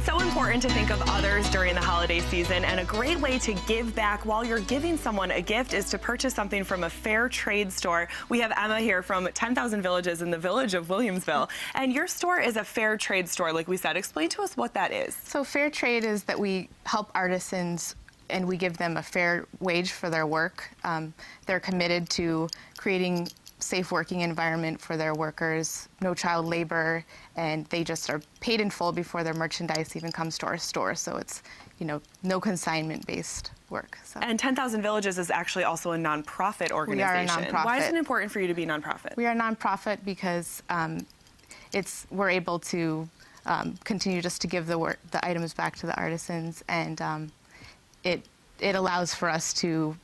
So important to think of others during the holiday season, and a great way to give back while you're giving someone a gift is to purchase something from a fair trade store. We have Emma here from 10,000 Villages in the village of Williamsville, and your store is a fair trade store, like we said. Explain to us what that is. So fair trade is that we help artisans and we give them a fair wage for their work. They're committed to creating safe working environment for their workers, no child labor, and they just are paid in full before their merchandise even comes to our store. So it's, you know, no consignment-based work. So. And 10,000 Villages is actually also a nonprofit organization. We are a nonprofit. Why is it important for you to be nonprofit? We are a nonprofit because we're able to continue just to give the items back to the artisans, and it allows for us to,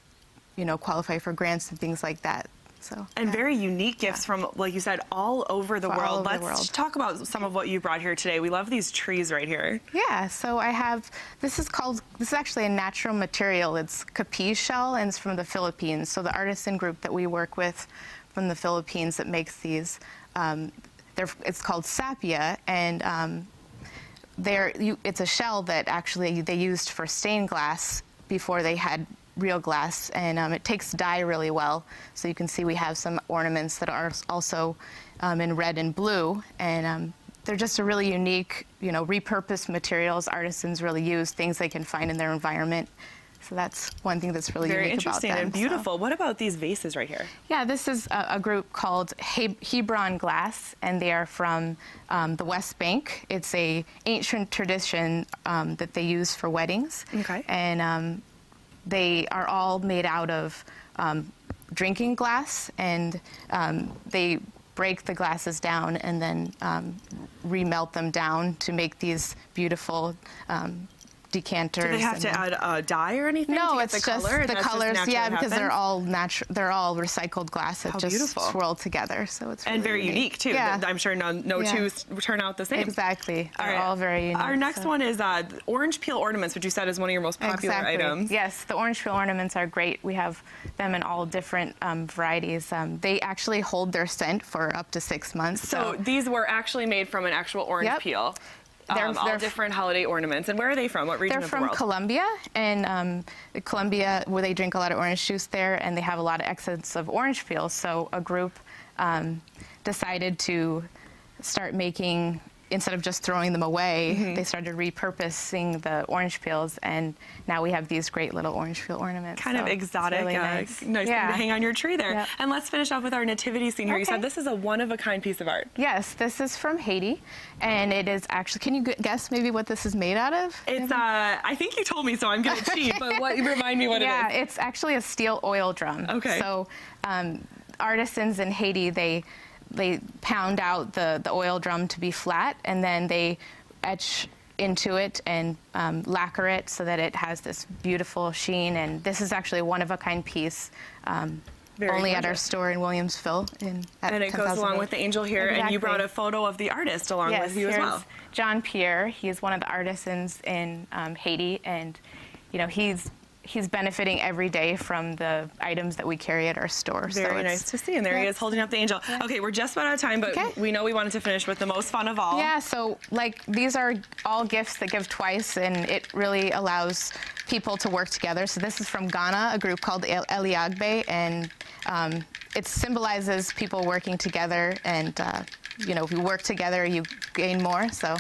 you know, qualify for grants and things like that. So, and very unique gifts from, like you said, all over the world. Let's talk about some of what you brought here today. We love these trees right here. Yeah, so I have, this is actually a natural material. It's capiz shell, and it's from the Philippines. So the artisan group that we work with from the Philippines that makes these, it's called sapia, and it's a shell that actually they used for stained glass before they had real glass, and it takes dye really well. So you can see we have some ornaments that are also in red and blue, and they're just a really unique, you know, repurposed materials artisans really use, things they can find in their environment. So that's one thing that's really unique about them. Very interesting and beautiful. What about these vases right here? Yeah, this is a group called Hebron Glass, and they are from the West Bank. It's a ancient tradition that they use for weddings. Okay. And they are all made out of drinking glass, and they break the glasses down and then remelt them down to make these beautiful decanters. Do they have to add a dye or anything? No, to it's get just color? the colors. Yeah, because they're all natural. They're all recycled glass that just swirled together. So it's really very unique too. Yeah. I'm sure no two turn out the same. Exactly. They're all very unique. Our next one is orange peel ornaments, which you said is one of your most popular items. Yes, the orange peel ornaments are great. We have them in all different varieties. They actually hold their scent for up to 6 months. So these were actually made from an actual orange peel. They're all different holiday ornaments. And where are they from? What region of the world? They're from Colombia, and Colombia, where they drink a lot of orange juice there, and they have a lot of excess of orange peel. So a group decided to start making, instead of just throwing them away, they started repurposing the orange peels, and now we have these great little orange peel ornaments. Kind of exotic, really nice thing to hang on your tree there. Yep. And let's finish off with our nativity scene here. You said this is a one-of-a-kind piece of art. Yes, this is from Haiti, and it is actually, can you guess maybe what this is made out of? It's, I think you told me, so I'm going to cheat, but remind me what it is. Yeah, it's actually a steel oil drum. Okay. So artisans in Haiti, they pound out the oil drum to be flat, and then they etch into it and lacquer it so that it has this beautiful sheen. And this is actually a one-of-a-kind piece, only at our store in Williamsville. And it goes along with the angel here, and you brought a photo of the artist along with you as well. John Pierre. He's one of the artisans in Haiti, and you know he's benefiting every day from the items that we carry at our store. Very nice to see. And there he is holding up the angel. Yeah. Okay, we're just about out of time, but we know we wanted to finish with the most fun of all. Yeah, so like these are all gifts that give twice, and it really allows people to work together. So this is from Ghana, a group called Eliagbe, and it symbolizes people working together, and you know, if you work together, you gain more. So.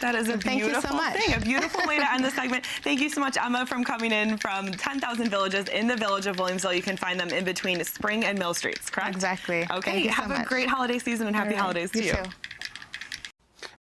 That is a beautiful thing, a beautiful way to end the segment. Thank you so much, Emma, from coming in from 10,000 Villages in the village of Williamsville. You can find them in between Spring and Mill Streets, correct? Exactly. Okay, have a great holiday season and happy holidays to you. You too.